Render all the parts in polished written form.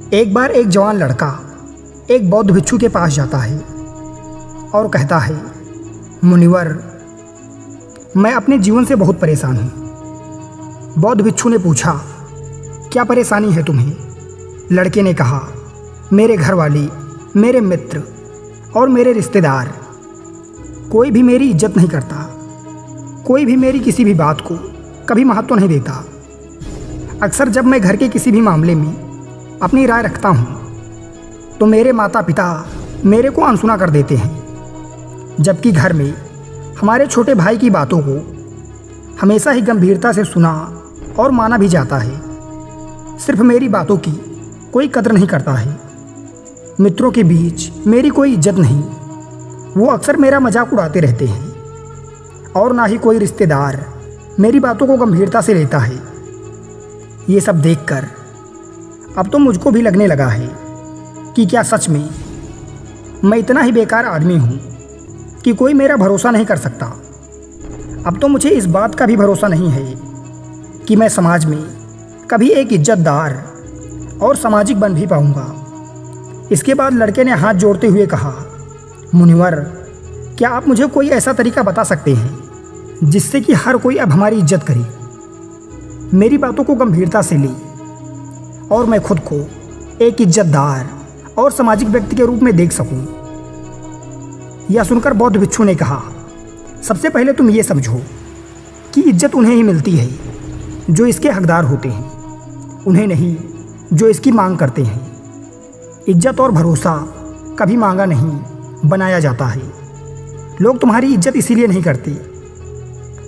एक बार एक जवान लड़का एक बौद्ध भिक्षु के पास जाता है और कहता है, मुनिवर, मैं अपने जीवन से बहुत परेशान हूँ। बौद्ध भिक्षु ने पूछा, क्या परेशानी है तुम्हें? लड़के ने कहा, मेरे घर वाले, मेरे मित्र और मेरे रिश्तेदार कोई भी मेरी इज्जत नहीं करता। कोई भी मेरी किसी भी बात को कभी महत्व नहीं देता। अक्सर जब मैं घर के किसी भी मामले में अपनी राय रखता हूँ तो मेरे माता पिता मेरे को अनसुना कर देते हैं, जबकि घर में हमारे छोटे भाई की बातों को हमेशा ही गंभीरता से सुना और माना भी जाता है। सिर्फ मेरी बातों की कोई कदर नहीं करता है। मित्रों के बीच मेरी कोई इज्जत नहीं, वो अक्सर मेरा मजाक उड़ाते रहते हैं और ना ही कोई रिश्तेदार मेरी बातों को गंभीरता से लेता है। ये सब देखकर अब तो मुझको भी लगने लगा है कि क्या सच में मैं इतना ही बेकार आदमी हूँ कि कोई मेरा भरोसा नहीं कर सकता। अब तो मुझे इस बात का भी भरोसा नहीं है कि मैं समाज में कभी एक इज्जतदार और सामाजिक बन भी पाऊँगा। इसके बाद लड़के ने हाथ जोड़ते हुए कहा, मुनिवर, क्या आप मुझे कोई ऐसा तरीका बता सकते हैं जिससे कि हर कोई अब हमारी इज्जत करे, मेरी बातों को गंभीरता से ले और मैं खुद को एक इज्जतदार और सामाजिक व्यक्ति के रूप में देख सकूं? यह सुनकर बौद्ध भिक्षु ने कहा, सबसे पहले तुम ये समझो कि इज्जत उन्हें ही मिलती है जो इसके हकदार होते हैं, उन्हें नहीं जो इसकी मांग करते हैं। इज्जत और भरोसा कभी मांगा नहीं, बनाया जाता है। लोग तुम्हारी इज्जत इसीलिए नहीं करते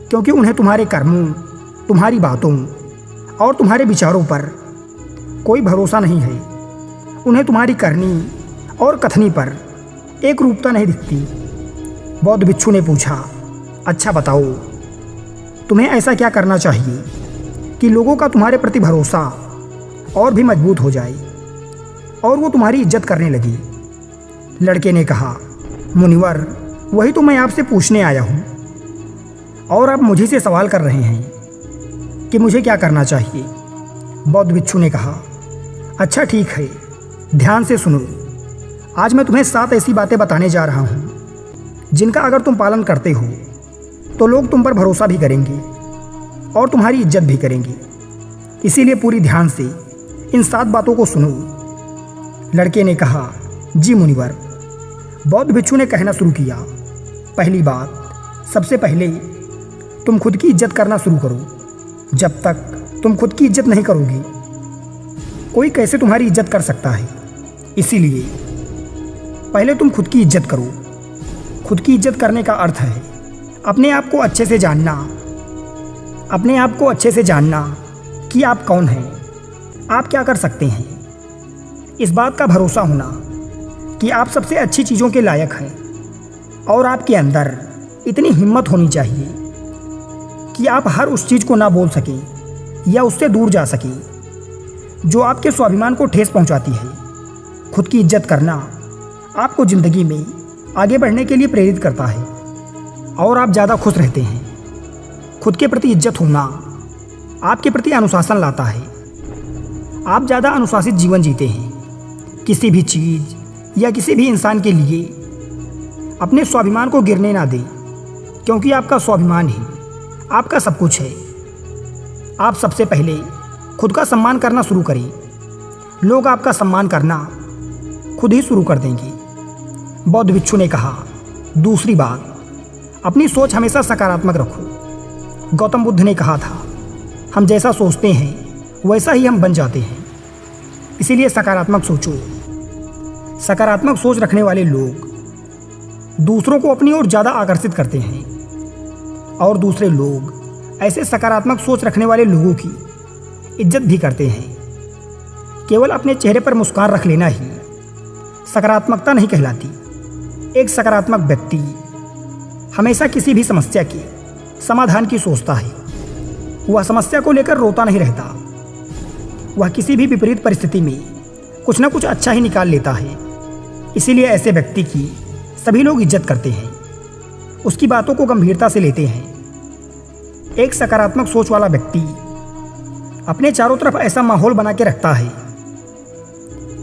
क्योंकि उन्हें तुम्हारे कर्मों, तुम्हारी बातों और तुम्हारे विचारों पर कोई भरोसा नहीं है। उन्हें तुम्हारी करनी और कथनी पर एक रूपता नहीं दिखती। बौद्ध भिक्षु ने पूछा, अच्छा बताओ, तुम्हें ऐसा क्या करना चाहिए कि लोगों का तुम्हारे प्रति भरोसा और भी मजबूत हो जाए और वो तुम्हारी इज्जत करने लगी? लड़के ने कहा, मुनिवर, वही तो मैं आपसे पूछने आया हूँ और आप मुझे से सवाल कर रहे हैं कि मुझे क्या करना चाहिए। बौद्ध भिक्षु ने कहा, अच्छा ठीक है, ध्यान से सुनो। आज मैं तुम्हें 7 ऐसी बातें बताने जा रहा हूँ जिनका अगर तुम पालन करते हो तो लोग तुम पर भरोसा भी करेंगे और तुम्हारी इज्जत भी करेंगे। इसीलिए पूरी ध्यान से इन 7 बातों को सुनो। लड़के ने कहा, जी मुनिवर। बौद्ध भिक्षु ने कहना शुरू किया, पहली बात, सबसे पहले तुम खुद की इज्जत करना शुरू करो। जब तक तुम खुद की इज्जत नहीं करोगे कोई कैसे तुम्हारी इज्जत कर सकता है? इसीलिए पहले तुम खुद की इज्जत करो। खुद की इज्जत करने का अर्थ है अपने आप को अच्छे से जानना, अपने आप को अच्छे से जानना कि आप कौन हैं, आप क्या कर सकते हैं। इस बात का भरोसा होना कि आप सबसे अच्छी चीज़ों के लायक हैं और आपके अंदर इतनी हिम्मत होनी चाहिए कि आप हर उस चीज़ को ना बोल सकें या उससे दूर जा सकें जो आपके स्वाभिमान को ठेस पहुंचाती है। खुद की इज्जत करना आपको ज़िंदगी में आगे बढ़ने के लिए प्रेरित करता है और आप ज़्यादा खुश रहते हैं। खुद के प्रति इज्जत होना आपके प्रति अनुशासन लाता है। आप ज़्यादा अनुशासित जीवन जीते हैं। किसी भी चीज़ या किसी भी इंसान के लिए अपने स्वाभिमान को गिरने ना दें, क्योंकि आपका स्वाभिमान ही आपका सब कुछ है। आप सबसे पहले खुद का सम्मान करना शुरू करें। लोग आपका सम्मान करना खुद ही शुरू कर देंगे। बौद्ध भिक्षु ने कहा, दूसरी बात, अपनी सोच हमेशा सकारात्मक रखो। गौतम बुद्ध ने कहा था, हम जैसा सोचते हैं वैसा ही हम बन जाते हैं। इसीलिए सकारात्मक सोचो। सकारात्मक सोच रखने वाले लोग दूसरों को अपनी ओर ज़्यादा आकर्षित करते हैं और दूसरे लोग ऐसे सकारात्मक सोच रखने वाले लोगों की इज्जत भी करते हैं। केवल अपने चेहरे पर मुस्कान रख लेना ही सकारात्मकता नहीं कहलाती। एक सकारात्मक व्यक्ति हमेशा किसी भी समस्या के समाधान की सोचता है। वह समस्या को लेकर रोता नहीं रहता। वह किसी भी विपरीत परिस्थिति में कुछ ना कुछ अच्छा ही निकाल लेता है। इसीलिए ऐसे व्यक्ति की सभी लोग इज्जत करते हैं, उसकी बातों को गंभीरता से लेते हैं। एक सकारात्मक सोच वाला व्यक्ति अपने चारों तरफ ऐसा माहौल बना के रखता है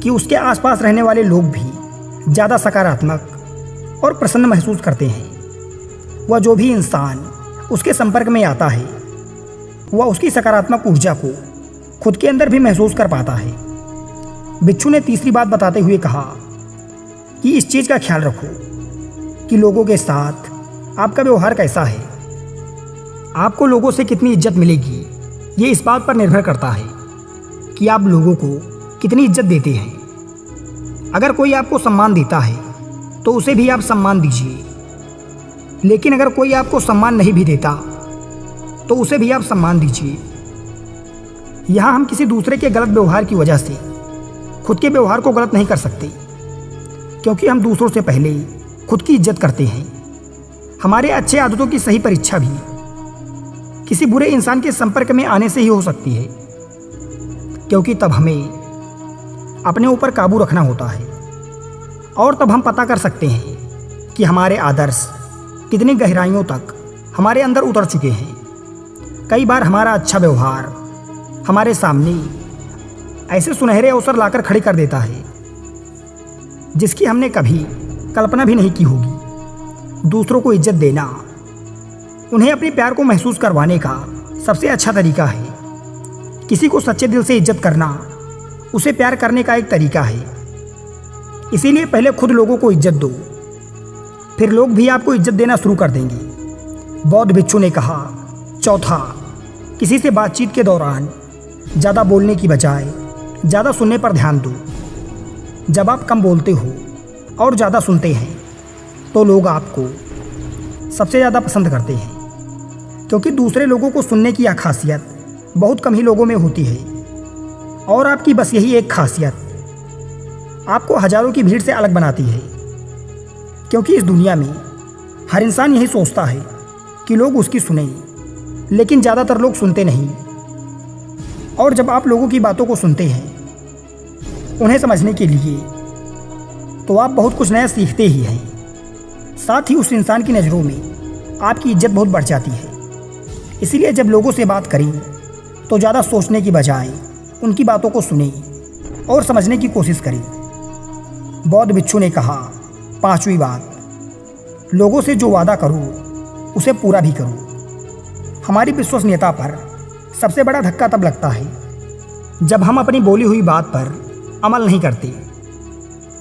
कि उसके आसपास रहने वाले लोग भी ज़्यादा सकारात्मक और प्रसन्न महसूस करते हैं। वह जो भी इंसान उसके संपर्क में आता है वह उसकी सकारात्मक ऊर्जा को खुद के अंदर भी महसूस कर पाता है। बिच्छू ने तीसरी बात बताते हुए कहा कि इस चीज़ का ख्याल रखो कि लोगों के साथ आपका व्यवहार कैसा है। आपको लोगों से कितनी इज्जत मिलेगी ये इस बात पर निर्भर करता है कि आप लोगों को कितनी इज्जत देते हैं। अगर कोई आपको सम्मान देता है तो उसे भी आप सम्मान दीजिए, लेकिन अगर कोई आपको सम्मान नहीं भी देता तो उसे भी आप सम्मान दीजिए। यहाँ हम किसी दूसरे के गलत व्यवहार की वजह से खुद के व्यवहार को गलत नहीं कर सकते, क्योंकि हम दूसरों से पहले खुद की इज्जत करते हैं। हमारे अच्छे आदतों की सही परीक्षा भी किसी बुरे इंसान के संपर्क में आने से ही हो सकती है, क्योंकि तब हमें अपने ऊपर काबू रखना होता है और तब हम पता कर सकते हैं कि हमारे आदर्श कितनी गहराइयों तक हमारे अंदर उतर चुके हैं। कई बार हमारा अच्छा व्यवहार हमारे सामने ऐसे सुनहरे अवसर लाकर खड़े कर देता है जिसकी हमने कभी कल्पना भी नहीं की होगी। दूसरों को इज्जत देना उन्हें अपने प्यार को महसूस करवाने का सबसे अच्छा तरीका है। किसी को सच्चे दिल से इज्जत करना उसे प्यार करने का एक तरीका है। इसीलिए पहले खुद लोगों को इज्जत दो, फिर लोग भी आपको इज्जत देना शुरू कर देंगे। बौद्ध भिक्षु ने कहा, चौथा, किसी से बातचीत के दौरान ज़्यादा बोलने की बजाय ज़्यादा सुनने पर ध्यान दो। जब आप कम बोलते हो और ज़्यादा सुनते हैं तो लोग आपको सबसे ज़्यादा पसंद करते हैं, क्योंकि दूसरे लोगों को सुनने की यह खासियत बहुत कम ही लोगों में होती है। और आपकी बस यही एक खासियत आपको हजारों की भीड़ से अलग बनाती है, क्योंकि इस दुनिया में हर इंसान यही सोचता है कि लोग उसकी सुनें, लेकिन ज़्यादातर लोग सुनते नहीं। और जब आप लोगों की बातों को सुनते हैं उन्हें समझने के लिए, तो आप बहुत कुछ नया सीखते ही हैं। साथ ही उस इंसान की नज़रों में आपकी इज्जत बहुत बढ़ जाती है। इसीलिए जब लोगों से बात करें तो ज़्यादा सोचने की बजाय उनकी बातों को सुनें और समझने की कोशिश करें। बौद्ध भिक्षु ने कहा, पांचवी बात, लोगों से जो वादा करो उसे पूरा भी करो। हमारी विश्वसनीयता पर सबसे बड़ा धक्का तब लगता है जब हम अपनी बोली हुई बात पर अमल नहीं करते।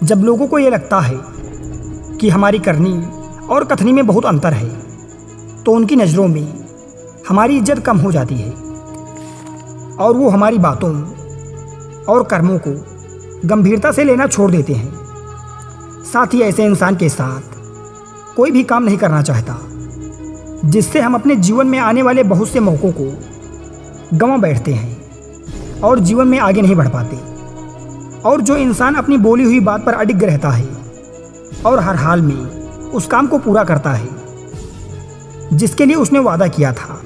जब लोगों को ये लगता है कि हमारी करनी और कथनी में बहुत अंतर है, तो उनकी नज़रों में हमारी इज्जत कम हो जाती है और वो हमारी बातों और कर्मों को गंभीरता से लेना छोड़ देते हैं। साथ ही ऐसे इंसान के साथ कोई भी काम नहीं करना चाहता जिससे हम अपने जीवन में आने वाले बहुत से मौक़ों को गंवा बैठते हैं और जीवन में आगे नहीं बढ़ पाते। और जो इंसान अपनी बोली हुई बात पर अडिग रहता है और हर हाल में उस काम को पूरा करता है जिसके लिए उसने वादा किया था,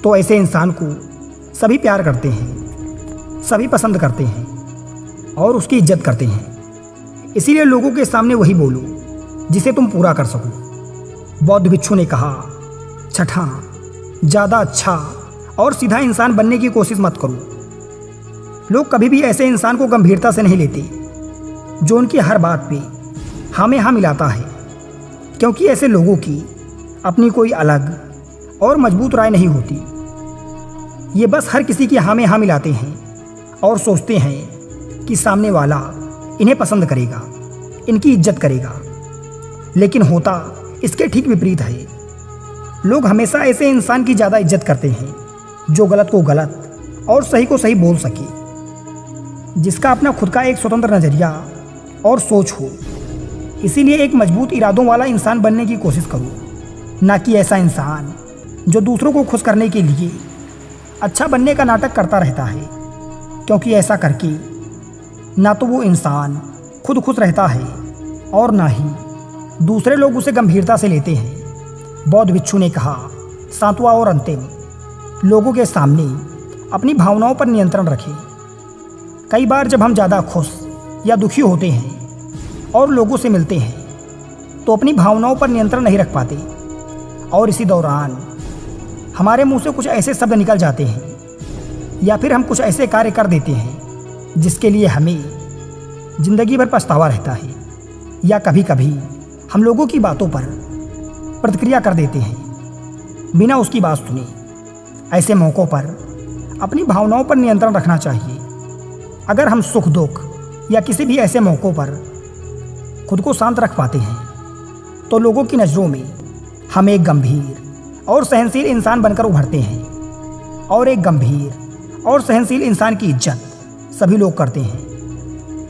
तो ऐसे इंसान को सभी प्यार करते हैं, सभी पसंद करते हैं और उसकी इज्जत करते हैं। इसीलिए लोगों के सामने वही बोलो जिसे तुम पूरा कर सको। बौद्ध भिक्षु ने कहा, छठा, ज़्यादा अच्छा और सीधा इंसान बनने की कोशिश मत करो। लोग कभी भी ऐसे इंसान को गंभीरता से नहीं लेते जो उनकी हर बात पे हाँ में हाँ मिलाता है, क्योंकि ऐसे लोगों की अपनी कोई अलग और मजबूत राय नहीं होती। ये बस हर किसी की हाँ में हाँ मिलाते हैं और सोचते हैं कि सामने वाला इन्हें पसंद करेगा, इनकी इज्जत करेगा, लेकिन होता इसके ठीक विपरीत है। लोग हमेशा ऐसे इंसान की ज़्यादा इज्जत करते हैं जो गलत को गलत और सही को सही बोल सके, जिसका अपना खुद का एक स्वतंत्र नज़रिया और सोच हो। इसीलिए एक मजबूत इरादों वाला इंसान बनने की कोशिश करो, ना कि ऐसा इंसान जो दूसरों को खुश करने के लिए अच्छा बनने का नाटक करता रहता है, क्योंकि ऐसा करके ना तो वो इंसान खुद खुश रहता है और ना ही दूसरे लोग उसे गंभीरता से लेते हैं। बौद्ध भिक्षु ने कहा, सातवां और अंतिम, लोगों के सामने अपनी भावनाओं पर नियंत्रण रखें। कई बार जब हम ज़्यादा खुश या दुखी होते हैं और लोगों से मिलते हैं तो अपनी भावनाओं पर नियंत्रण नहीं रख पाते और इसी दौरान हमारे मुंह से कुछ ऐसे शब्द निकल जाते हैं या फिर हम कुछ ऐसे कार्य कर देते हैं जिसके लिए हमें ज़िंदगी भर पछतावा रहता है, या कभी कभी हम लोगों की बातों पर प्रतिक्रिया कर देते हैं बिना उसकी बात सुने। ऐसे मौक़ों पर अपनी भावनाओं पर नियंत्रण रखना चाहिए। अगर हम सुख दुख या किसी भी ऐसे मौक़ों पर खुद को शांत रख पाते हैं तो लोगों की नज़रों में हम एक गंभीर और सहनशील इंसान बनकर उभरते हैं, और एक गंभीर और सहनशील इंसान की इज्जत सभी लोग करते हैं।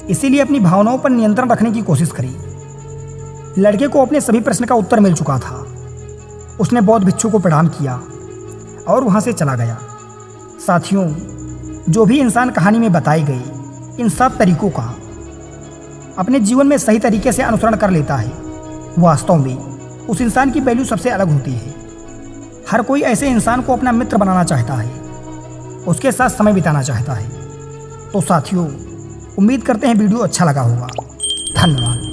इसीलिए अपनी भावनाओं पर नियंत्रण रखने की कोशिश करें। लड़के को अपने सभी प्रश्न का उत्तर मिल चुका था। उसने बौद्ध भिक्षु को प्रणाम किया और वहाँ से चला गया। साथियों, जो भी इंसान कहानी में बताए गए इन सब तरीकों का अपने जीवन में सही तरीके से अनुसरण कर लेता है, वास्तव में उस इंसान की वैल्यू सबसे अलग होती है। हर कोई ऐसे इंसान को अपना मित्र बनाना चाहता है, उसके साथ समय बिताना चाहता है। तो साथियों, उम्मीद करते हैं वीडियो अच्छा लगा होगा। धन्यवाद।